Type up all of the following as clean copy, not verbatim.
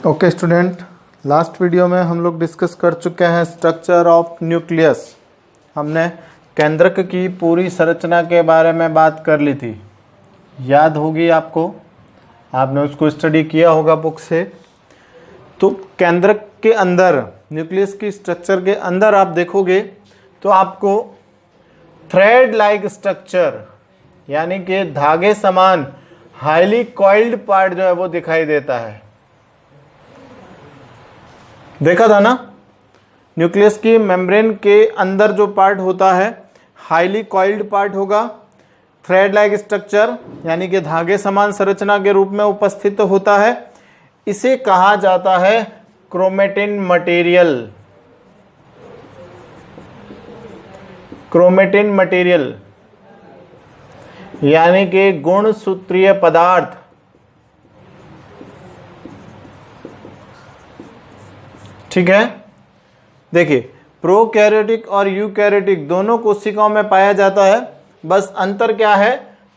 Okay student, last video में हम लोग डिस्कस कर चुके हैं स्ट्रक्चर ऑफ न्यूक्लियस। हमने केंद्रक की पूरी संरचना के बारे में बात कर ली थी, याद होगी आपको, आपने उसको स्टडी किया होगा बुक से। तो केंद्रक के अंदर, न्यूक्लियस की स्ट्रक्चर के अंदर आप देखोगे तो आपको थ्रेड लाइक स्ट्रक्चर यानी कि धागे समान हाईली कॉइल्ड पार्ट जो है वो दिखाई देता है। देखा था ना, न्यूक्लियस की मेम्ब्रेन के अंदर जो पार्ट होता है हाईली कॉइल्ड पार्ट होगा, थ्रेड लाइक स्ट्रक्चर यानी कि धागे समान संरचना के रूप में उपस्थित होता है। इसे कहा जाता है क्रोमेटिन मटेरियल। क्रोमेटिन मटेरियल यानी कि गुणसूत्रीय पदार्थ। ठीक है, देखिए प्रोकैरियोटिक और यूकैरियोटिक दोनों कोशिकाओं में पाया जाता है। बस अंतर क्या है,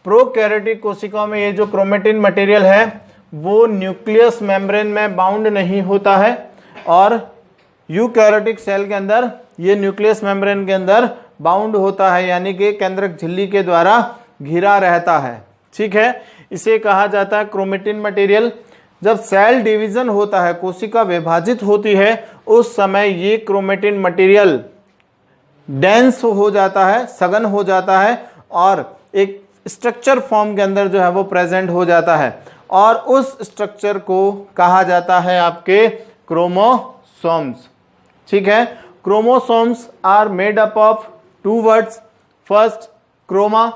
प्रोकैरियोटिक कोशिकाओं में ये जो क्रोमेटिन मटेरियल है वो न्यूक्लियस मेम्ब्रेन में बाउंड नहीं होता है, और यूकैरियोटिक सेल के अंदर ये न्यूक्लियस मेम्ब्रेन के अंदर बाउंड होता है, यानी कि केंद्रक झिल्ली के द्वारा घिरा रहता है। ठीक है, इसे कहा जाता है क्रोमेटिन मटेरियल। जब सेल डिवीजन होता है, कोशिका विभाजित होती है, उस समय ये क्रोमेटिन मटेरियल डेंस हो जाता है, सघन हो जाता है और एक स्ट्रक्चर फॉर्म के अंदर जो है वो प्रेजेंट हो जाता है, और उस स्ट्रक्चर को कहा जाता है आपके क्रोमोसोम्स। ठीक है, chromosomes are made up of two words. First chroma,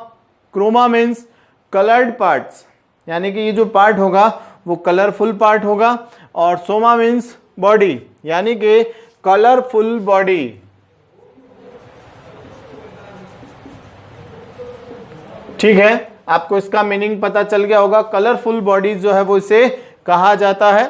chroma means coloured parts, यानी कि ये जो पार्ट होगा वो कलरफुल पार्ट होगा, और सोमा मीन्स बॉडी यानी कि कलरफुल बॉडी। ठीक है, आपको इसका मीनिंग पता चल गया होगा। कलरफुल बॉडी जो है वो इसे कहा जाता है।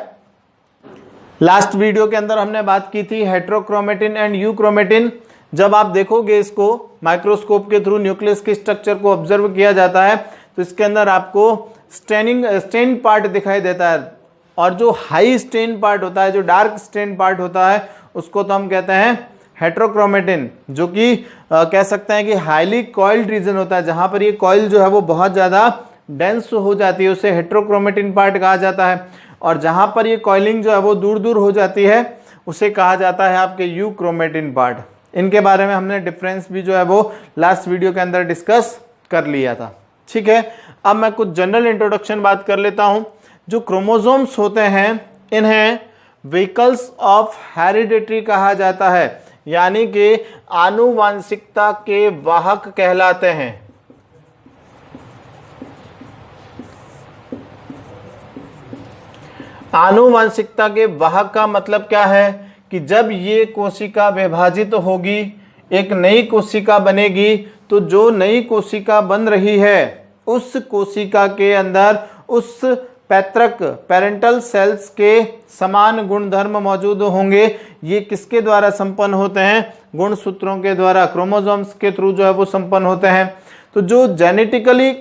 लास्ट वीडियो के अंदर हमने बात की थी हेट्रोक्रोमेटिन एंड यूक्रोमेटिन। जब आप देखोगे इसको माइक्रोस्कोप के थ्रू न्यूक्लियस के स्ट्रक्चर को ऑब्जर्व किया जाता है तो इसके अंदर आपको स्टेन पार्ट दिखाई देता है, और जो हाई स्टेन पार्ट होता है, जो डार्क स्टेन पार्ट होता है, उसको तो हम कहते हैं हेट्रोक्रोमेटिन, जो कि कह सकते हैं कि हाईली कॉइल्ड रीजन होता है। जहां पर ये कॉइल जो है वो बहुत ज्यादा डेंस हो जाती है उसे हेट्रोक्रोमेटिन पार्ट कहा जाता है, और जहां पर ये कॉइलिंग जो है वो दूर दूर हो जाती है उसे कहा जाता है आपके यूक्रोमेटिन पार्ट। इनके बारे में हमने डिफरेंस भी जो है वो लास्ट वीडियो के अंदर डिस्कस कर लिया था। ठीक है, अब मैं कुछ जनरल इंट्रोडक्शन बात कर लेता हूं। जो क्रोमोसोम्स होते हैं इन्हें व्हीकल्स ऑफ हेरिडिटी कहा जाता है, यानी कि आनुवांशिकता के वाहक कहलाते हैं। आनुवांशिकता के वाहक का मतलब क्या है कि जब ये कोशिका विभाजित होगी, एक नई कोशिका बनेगी, तो जो नई कोशिका बन रही है उस कोशिका के अंदर उस पैतृक पेरेंटल सेल्स के समान गुणधर्म मौजूद होंगे। ये किसके द्वारा संपन्न होते हैं? गुणसूत्रों के द्वारा, क्रोमोसोम्स के थ्रू जो है वो संपन्न होते हैं। तो जो जेनेटिकली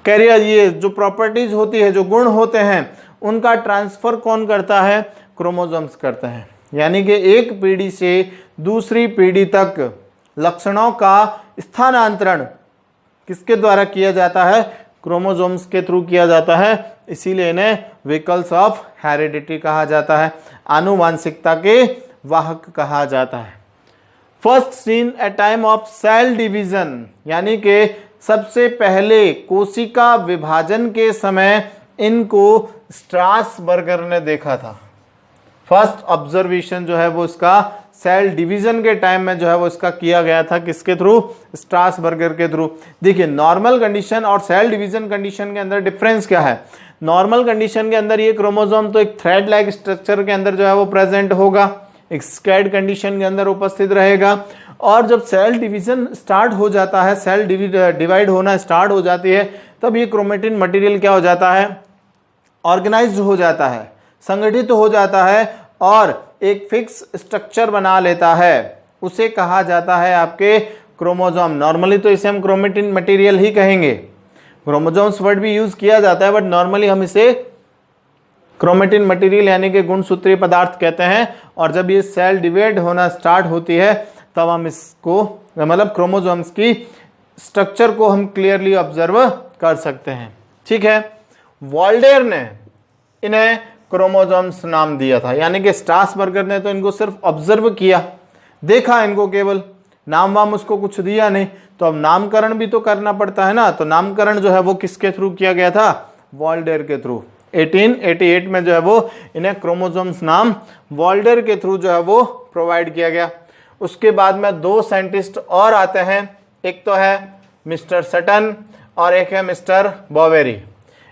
कैरियर, ये जो प्रॉपर्टीज होती है, जो गुण होते हैं, उनका ट्रांसफर कौन करता है? क्रोमोसोम्स करते हैं। यानी कि एक पीढ़ी से दूसरी पीढ़ी तक लक्षणों का स्थानांतरण किसके द्वारा किया जाता है? क्रोमोसोम्स के थ्रू किया जाता है। इसीलिए इन्हें व्हीकल्स ऑफ हेरिडिटी कहा जाता है, आनुवांशिकता के वाहक कहा जाता है। First seen at time of cell division, यानी कि सबसे पहले कोशिका विभाजन के समय इनको स्ट्रासबर्गर ने देखा था। फर्स्ट ऑब्जर्वेशन जो है वो इसका सेल डिवीजन के टाइम में जो है वो इसका किया गया था। किसके थ्रू? स्ट्रासबर्गर के थ्रू। देखिए, नॉर्मल कंडीशन और सेल डिवीजन कंडीशन के अंदर डिफरेंस क्या है? नॉर्मल कंडीशन के अंदर ये क्रोमोसोम तो एक थ्रेड लाइक स्ट्रक्चर के अंदर जो है वो प्रेजेंट होगा, एक स्क्वायर्ड कंडीशन के अंदर उपस्थित रहेगा, और जब सेल डिवीजन स्टार्ट हो जाता है, सेल डिवाइड होना स्टार्ट हो जाती है, तब ये क्रोमेटिन मटेरियल क्या हो जाता है? ऑर्गेनाइज्ड हो जाता है, संगठित हो जाता है, और एक फिक्स स्ट्रक्चर बना लेता है। उसे कहा जाता है आपके क्रोमोसोम। नॉर्मली तो इसे हम क्रोमेटिन मटेरियल ही कहेंगे, क्रोमोसोम्स वर्ड भी यूज किया जाता है, बट नॉर्मली हम इसे क्रोमेटिन मटेरियल यानी कि गुणसूत्रीय पदार्थ कहते हैं। और जब ये सेल डिवाइड होना स्टार्ट होती है तब हम इसको मतलब क्रोमोसोम्स की स्ट्रक्चर को हम क्लियरली ऑब्जर्व कर सकते हैं। ठीक है, वॉल्डेयर ने इन्हें क्रोमोसोम्स नाम दिया था, यानी कि स्ट्रासबर्गर ने तो इनको सिर्फ ऑब्जर्व किया, देखा इनको, केवल नाम वाम उसको कुछ दिया नहीं। तो अब नामकरण भी तो करना पड़ता है ना, तो नामकरण जो है वो किसके थ्रू किया गया था? वॉल्डेयर के थ्रू। 1888 में जो है वो इन्हें क्रोमोसोम्स नाम वॉल्डेयर के थ्रू जो है वो प्रोवाइड किया गया। उसके बाद में दो साइंटिस्ट और आते हैं, एक तो है मिस्टर सटन और एक है मिस्टर बॉवेरी।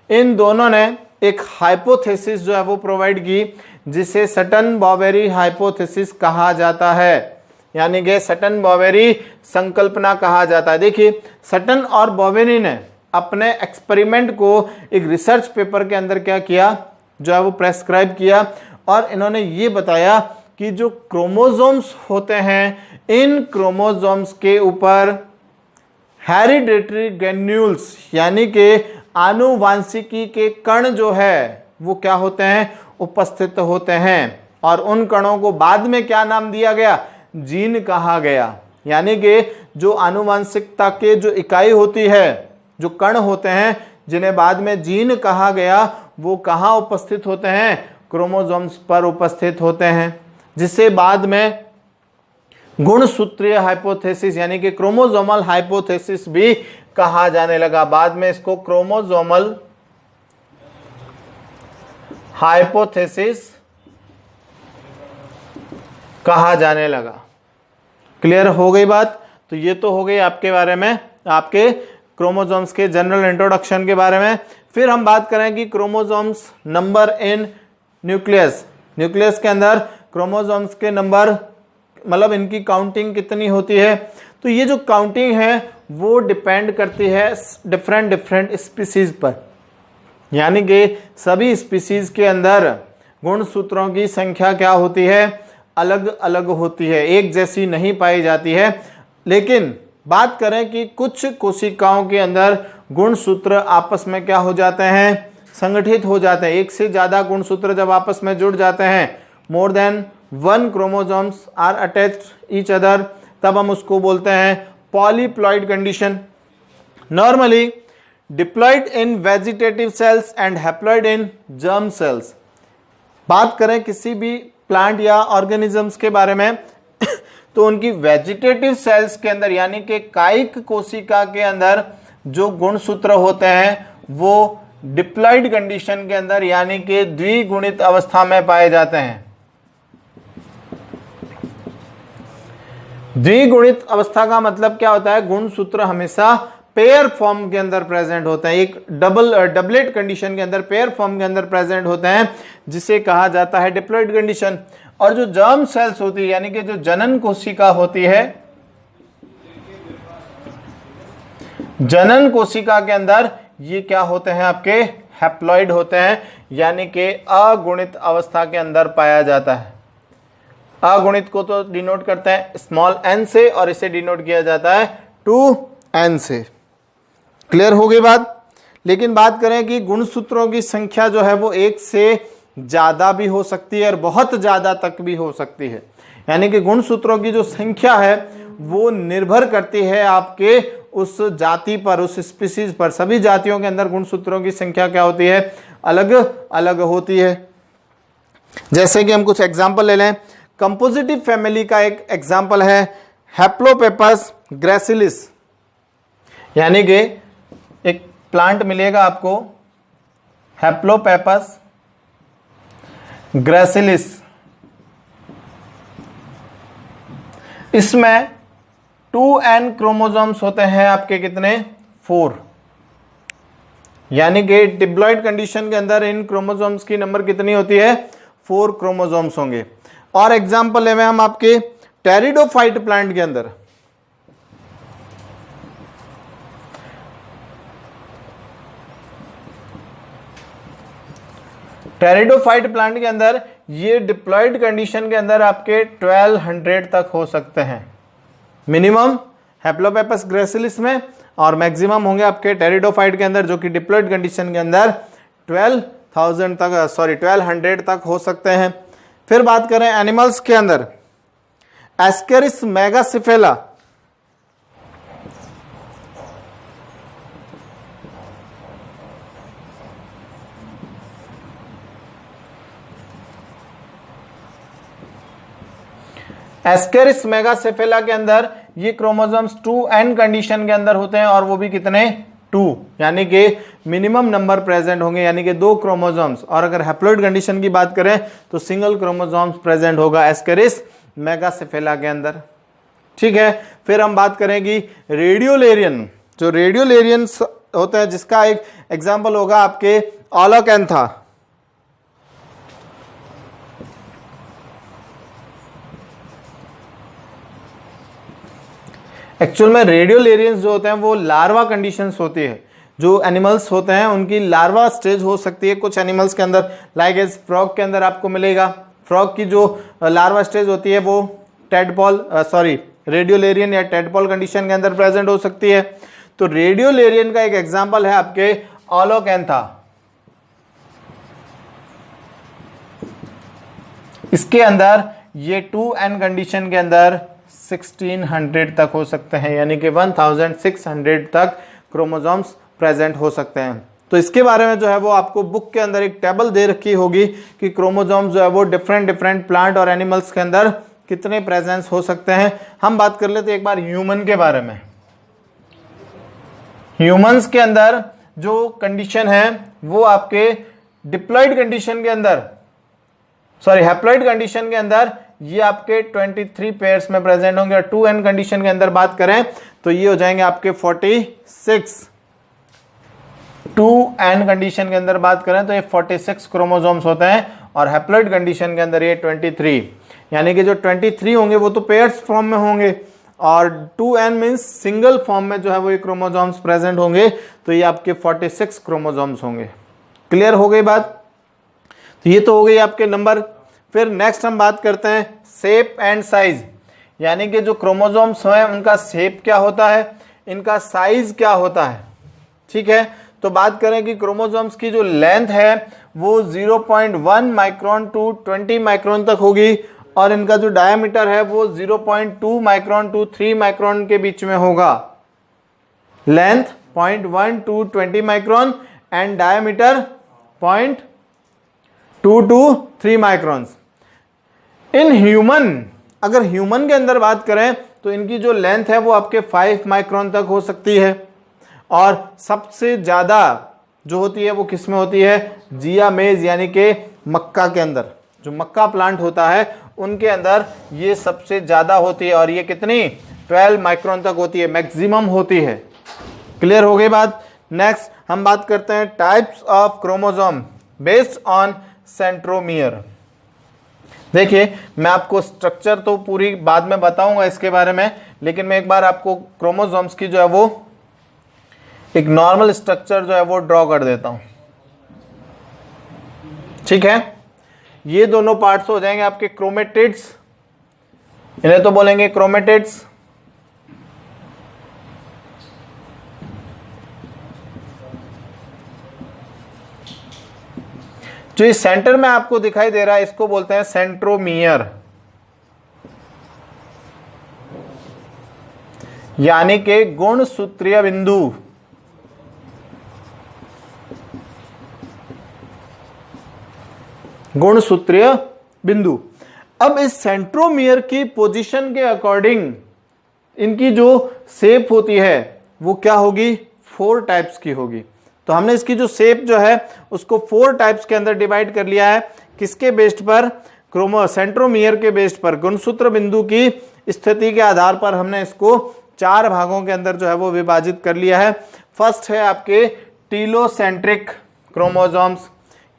इन दोनों ने एक हाइपोथेसिस जो है वो प्रोवाइड की, जिसे सटन बॉवेरी हाइपोथेसिस कहा जाता है, यानी कि सटन बॉवेरी संकल्पना कहा जाता है। देखिए, सटन और बॉवेरी ने अपने एक्सपेरिमेंट को एक रिसर्च पेपर के अंदर क्या किया, जो है वो प्रेस्क्राइब किया, और इन्होंने ये बताया कि जो क्रोमोसोम्स होते हैं, इन क्रोमोसोम्स के ऊपर हेरिडेटरी ग्रेन्यूल्स यानी कि आनुवांशिकी के कण जो है वो क्या होते हैं? उपस्थित होते हैं। और उन कणों को बाद में क्या नाम दिया गया? जीन कहा गया। यानी कि जो आनुवांशिकता के जो इकाई होती है, जो कण होते हैं जिन्हें बाद में जीन कहा गया, वो कहाँ उपस्थित होते हैं? क्रोमोसोम्स पर उपस्थित होते हैं, जिसे बाद में गुणसूत्रीय हाइपोथेसिस यानी कि क्रोमोसोमल हाइपोथेसिस भी कहा जाने लगा। बाद में इसको क्रोमोसोमल हाइपोथेसिस कहा जाने लगा। क्लियर हो गई बात? तो ये तो हो गई आपके बारे में, आपके क्रोमोसोम्स के जनरल इंट्रोडक्शन के बारे में। फिर हम बात करें कि chromosomes number in nucleus. Nucleus के अंदर क्रोमोसोम्स के नंबर मतलब इनकी काउंटिंग कितनी होती है? तो ये जो काउंटिंग है वो डिपेंड करती है डिफरेंट स्पीसीज पर, यानी कि सभी स्पीसीज के अंदर गुणसूत्रों की संख्या क्या होती है? अलग अलग होती है, एक जैसी नहीं पाई जाती है। लेकिन बात करें कि कुछ कोशिकाओं के अंदर गुणसूत्र आपस में क्या हो जाते हैं? संगठित हो जाते हैं। एक से ज्यादा गुणसूत्र जब आपस में जुड़ जाते हैं, more than one chromosomes are attached each other, तब हम उसको बोलते हैं polyploid condition. Normally diploid in vegetative cells and haploid in germ cells. बात करें किसी भी प्लांट या ऑर्गेनिजम्स के बारे में तो उनकी वेजिटेटिव सेल्स के अंदर यानी कि कायिक कोशिका के अंदर जो गुणसूत्र होते हैं वो डिप्लॉइड कंडीशन के अंदर यानी कि द्विगुणित अवस्था में पाए जाते हैं। द्विगुणित अवस्था का मतलब क्या होता है? गुणसूत्र हमेशा पेयर फॉर्म के अंदर प्रेजेंट होते हैं, एक डबलेट कंडीशन के अंदर, पेयर फॉर्म के अंदर प्रेजेंट होते हैं, जिसे कहा जाता है डिप्लॉइड कंडीशन। और जो जर्म सेल्स होती है यानी कि जो जनन कोशिका होती है, जनन कोशिका के अंदर ये क्या होते हैं? आपके हैप्लॉइड होते हैं, यानी कि अगुणित अवस्था के अंदर पाया जाता है। अगुणित को तो डिनोट करते हैं स्मॉल n से, और इसे डिनोट किया जाता है 2n से। क्लियर हो गई बात? लेकिन बात करें कि गुणसूत्रों की संख्या जो है वो एक से ज्यादा भी हो सकती है और बहुत ज्यादा तक भी हो सकती है। यानी कि गुणसूत्रों की जो संख्या है वो निर्भर करती है आपके उस जाति पर, उस स्पीसीज पर। सभी जातियों के अंदर गुणसूत्रों की संख्या क्या होती है? अलग अलग होती है। जैसे कि हम कुछ एग्जाम्पल ले लें। कंपोजिटिव फैमिली का एक एग्जाम्पल है हैप्लोपेपस ग्रेसिलिस, यानी कि एक प्लांट मिलेगा आपको हैप्लोपेपस ग्रेसिलिस। इसमें 2n क्रोमोसोम्स होते हैं आपके, कितने? 4। यानी कि डिप्लॉइड कंडीशन के अंदर इन क्रोमोसोम्स की नंबर कितनी होती है? 4 क्रोमोसोम्स होंगे। और एग्जांपल लेवे हम आपके टेरिडोफाइट प्लांट के अंदर। टेरिडोफाइट प्लांट के अंदर ये डिप्लॉइड कंडीशन के अंदर आपके 1200 तक हो सकते हैं मिनिमम हैप्लोपेपस ग्रेसिलिस में, और मैक्सिमम होंगे आपके टेरिडोफाइट के अंदर, जो कि डिप्लॉइड कंडीशन के अंदर 1200 तक, सॉरी 1200 तक हो सकते हैं। फिर बात करें एनिमल्स के अंदर, एस्केरिस मेगासिफेला, एस्केरिस मेगासेफेला के अंदर ये क्रोमोसोम्स 2n कंडीशन के अंदर होते हैं, और वो भी कितने 2, यानी कि मिनिमम नंबर प्रेजेंट होंगे, यानी कि 2 क्रोमोसोम्स। और अगर हैप्लॉइड कंडीशन की बात करें तो सिंगल क्रोमोसोम्स प्रेजेंट होगा एस्केरिस मेगासेफेला के अंदर। ठीक है, फिर हम बात करेंगे रेडियोलेरियन। जो रेडियोलेरियन होता है जिसका एक एग्जाम्पल होगा आपके ऑलोकैंथा। एक्चुअल में रेडियोलेरियंस जो होते हैं वो लार्वा कंडीशंस होती है। जो एनिमल्स होते हैं उनकी लार्वा स्टेज हो सकती है कुछ एनिमल्स के अंदर, लाइक एज फ्रॉग के अंदर आपको मिलेगा। फ्रॉग की जो लार्वा स्टेज होती है वो रेडियोलेरियन या टेडपॉल कंडीशन के अंदर प्रेजेंट हो सकती है। तो रेडियोलेरियन का एक एग्जाम्पल है आपके ऑलोकैंथा। इसके अंदर ये 2n कंडीशन के अंदर 1600 तक हो सकते हैं, यानी कि 1600 तक क्रोमोसोम्स प्रेजेंट हो सकते हैं। तो इसके बारे में जो है वो आपको बुक के अंदर एक टेबल दे रखी होगी कि क्रोमोसोम्स जो है वो डिफरेंट प्लांट और एनिमल्स के अंदर कितने प्रेजेंस हो सकते हैं। हम बात कर लेते हैं एक बार ह्यूमन के बारे में। ह्यूमंस के अंदर जो कंडीशन है वो आपके डिप्लॉइड कंडीशन के अंदर, हैप्लॉइड कंडीशन के अंदर ये आपके 23 पेयर्स में प्रेजेंट होंगे, और 2n कंडीशन के अंदर बात करें तो ये हो जाएंगे आपके 46। 2n कंडीशन के अंदर बात करें तो ये 46 क्रोमोसोम्स होते हैं, और हैप्लॉइड कंडीशन के अंदर ये 23, यानी कि जो 23 होंगे वो तो पेयर्स फॉर्म में होंगे, और 2n मीन्स सिंगल फॉर्म में जो है वो ये क्रोमोसोम्स प्रेजेंट होंगे, तो ये आपके 46 क्रोमोसोम्स होंगे। क्लियर हो गई बात? तो ये तो हो गई आपके नंबर। फिर नेक्स्ट हम बात करते हैं शेप एंड साइज, यानी कि जो क्रोमोसोम्स हैं उनका शेप क्या होता है, इनका साइज क्या होता है। ठीक है, तो बात करें कि क्रोमोसोम्स की जो लेंथ है वो 0.1 माइक्रोन टू 20 माइक्रोन तक होगी, और इनका जो डायमीटर है वो 0.2 माइक्रोन टू 3 माइक्रोन के बीच में होगा। Length 0.1 to 20 micron and diameter 0.2 to 3 microns. In human, अगर ह्यूमन के अंदर बात करें तो इनकी जो लेंथ है वो आपके 5 माइक्रोन तक हो सकती है, और सबसे ज्यादा जो होती है वो किस में होती है, जिया मेज यानी कि मक्का के अंदर। जो मक्का प्लांट होता है उनके अंदर ये सबसे ज्यादा होती है, और ये कितनी 12 माइक्रोन तक होती है, मैक्सिमम होती है। क्लियर हो गई बात? नेक्स्ट हम बात करते हैं types of chromosome based on centromere. देखिए, मैं आपको स्ट्रक्चर तो पूरी बाद में बताऊंगा इसके बारे में, लेकिन मैं एक बार आपको क्रोमोसोम्स की जो है वो एक नॉर्मल स्ट्रक्चर जो है वो ड्रॉ कर देता हूं। ठीक है, ये दोनों पार्ट्स हो जाएंगे आपके क्रोमेटिड्स, इन्हें तो बोलेंगे क्रोमेटिड्स। जो इस सेंटर में आपको दिखाई दे रहा है इसको बोलते हैं सेंट्रोमियर, यानी कि गुणसूत्रीय बिंदु। गुणसूत्रीय बिंदु। अब इस सेंट्रोमियर की पोजीशन के अकॉर्डिंग इनकी जो शेप होती है वो क्या होगी, 4 टाइप्स की होगी। तो हमने इसकी जो शेप जो है उसको 4 टाइप्स के अंदर डिवाइड कर लिया है। किसके बेस्ड पर? सेंट्रोमियर के बेस्ड पर, गुणसूत्र बिंदु की स्थिति के आधार पर हमने इसको 4 भागों के अंदर जो है वो विभाजित कर लिया है। फर्स्ट है आपके टीलोसेंट्रिक क्रोमोसोम्स।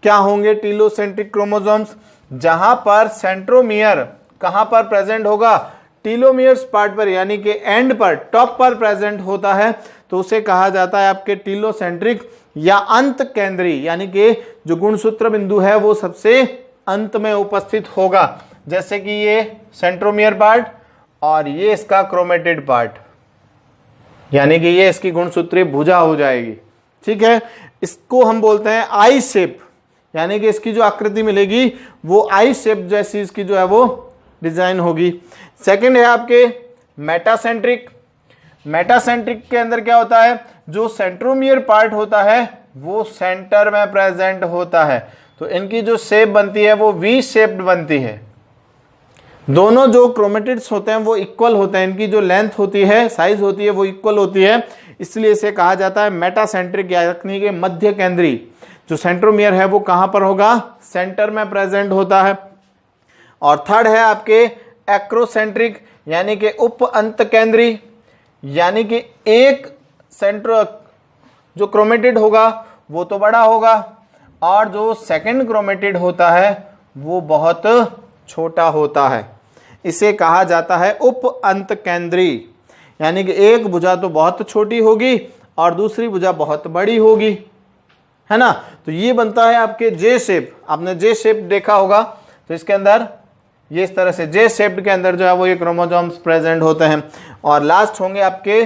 क्या होंगे टीलोसेंट्रिक क्रोमोसोम्स? जहां पर सेंट्रोमियर कहां पर प्रेजेंट होगा, टीलोमियर्स पार्ट पर, यानी कि एंड पर, टॉप पर प्रेजेंट होता है, तो उसे कहा जाता है आपके टीलोसेंट्रिक या अंत केंद्रीय, यानी कि जो गुणसूत्र बिंदु है वो सबसे अंत में उपस्थित होगा। जैसे कि ये सेंट्रोमियर पार्ट और ये इसका क्रोमेटिड पार्ट, यानी कि ये इसकी गुणसूत्रीय भुजा हो जाएगी। ठीक है, इसको हम बोलते हैं आई शेप, यानी कि इसकी जो आकृति मिलेगी वो आई शेप जैसी इसकी जो है वो डिजाइन होगी। सेकंड है आपके मेटासेंट्रिक। मेटासेंट्रिक के अंदर क्या होता है, जो सेंट्रोमियर पार्ट होता है वो सेंटर में प्रेजेंट होता है, तो इनकी जो शेप बनती है वो वी शेप्ड बनती है। दोनों जो क्रोमेटिड्स होते हैं वो इक्वल होते हैं, इनकी जो लेंथ होती है, साइज होती है वो इक्वल होती है, इसलिए इसे कहा जाता है मेटासेंट्रिक, यानी कि मध्य केंद्री। जो सेंट्रोमियर है वो कहां पर होगा, सेंटर में प्रेजेंट होता है। और थर्ड है आपके एक्रोसेंट्रिक, यानी कि उप अंत केंद्री, यानी कि एक सेंट्रो जो क्रोमेटिड होगा वो तो बड़ा होगा और जो सेकंड क्रोमेटिड होता है वो बहुत छोटा होता है। इसे कहा जाता है उप अंत केंद्री, यानी कि एक भुजा तो बहुत छोटी होगी और दूसरी भुजा बहुत बड़ी होगी, है ना। तो ये बनता है आपके जे शेप। आपने जे शेप देखा होगा, तो इसके अंदर ये इस तरह से जे शेप के अंदर जो है वो ये क्रोमोसोम्स प्रेजेंट होते हैं। और लास्ट होंगे आपके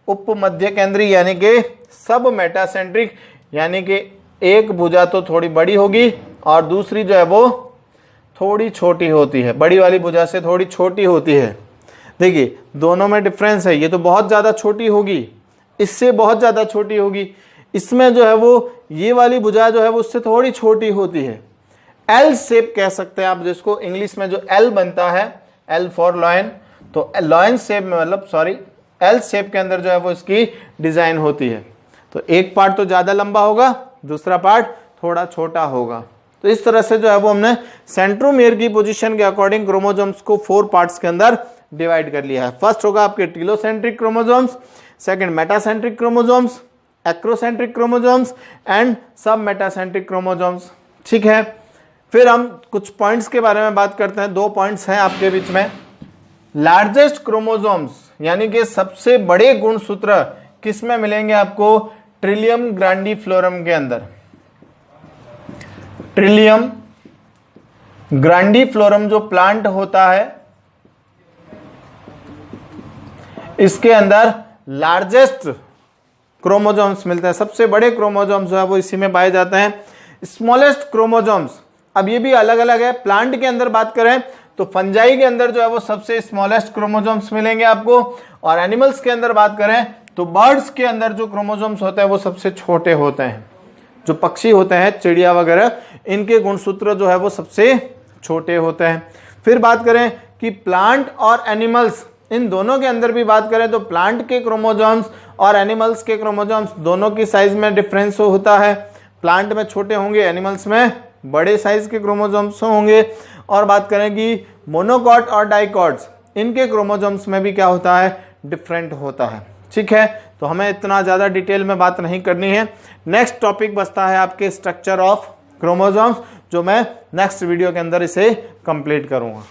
उप मध्य केंद्री, यानी कि सब मेटासेंट्रिक, यानी कि एक भुजा तो थोड़ी बड़ी होगी और दूसरी जो है वो थोड़ी छोटी होती है, बड़ी वाली भुजा से थोड़ी छोटी होती है। देखिए दोनों में डिफरेंस है, ये तो बहुत ज़्यादा छोटी होगी, इससे बहुत ज़्यादा छोटी होगी, इसमें जो है वो ये वाली भुजा जो है वो उससे थोड़ी छोटी होती है। एल शेप कह सकते हैं आप, जिसको इंग्लिश में जो एल बनता है, एल फॉर लॉयन, तो लॉयन शेप में मतलब सॉरी एल शेप के अंदर जो है वो इसकी डिजाइन होती है। तो एक पार्ट तो ज़्यादा लंबा होगा, दूसरा पार्ट थोड़ा छोटा होगा। तो इस तरह से जो है वो हमने सेंट्रोमियर की पोजीशन के अकॉर्डिंग क्रोमोसोम्स को 4 पार्ट्स के अंदर डिवाइड कर लिया है। फर्स्ट होगा आपके telocentric chromosomes, second metacentric chromosomes, acrocentric chromosomes and सब मेटासेंट्रिक क्रोमोसोम्स। ठीक है, फिर हम कुछ पॉइंट्स के बारे में बात करते हैं। 2 पॉइंट्स हैं आपके बीच में। लार्जेस्ट क्रोमोसोम्स, यानी कि सबसे बड़े गुणसूत्र किस में मिलेंगे आपको, ट्रिलियम ग्रांडिफ्लोरम के अंदर। ट्रिलियम ग्रांडिफ्लोरम जो प्लांट होता है इसके अंदर लार्जेस्ट क्रोमोसोम्स मिलते हैं, सबसे बड़े क्रोमोसोम्स जो है वो इसी में पाए जाते हैं। स्मॉलेस्ट क्रोमोसोम्स, अब ये भी अलग अलग है। प्लांट के अंदर बात करें तो फंजाई के अंदर जो है वो सबसे स्मॉलेस्ट क्रोमोसोम्स मिलेंगे आपको, और एनिमल्स के अंदर बात करें तो बर्ड्स के अंदर जो क्रोमोसोम्स होते हैं वो सबसे छोटे होते हैं। जो पक्षी होते हैं, चिड़िया वगैरह, इनके गुणसूत्र जो है वो सबसे छोटे होते हैं। फिर बात करें कि प्लांट और एनिमल्स, इन दोनों के अंदर भी बात करें तो प्लांट के क्रोमोसोम्स और एनिमल्स के क्रोमोसोम्स दोनों की साइज में डिफरेंस होता है। प्लांट में छोटे होंगे, एनिमल्स में बड़े साइज के क्रोमोसोम्स होंगे। और बात करें कि मोनोकॉट और डाइकॉट्स, इनके क्रोमोसोम्स में भी क्या होता है, डिफरेंट होता है। ठीक है, तो हमें इतना ज़्यादा डिटेल में बात नहीं करनी है। नेक्स्ट टॉपिक बचता है आपके स्ट्रक्चर ऑफ क्रोमोसोम्स, जो मैं नेक्स्ट वीडियो के अंदर इसे कंप्लीट करूँगा।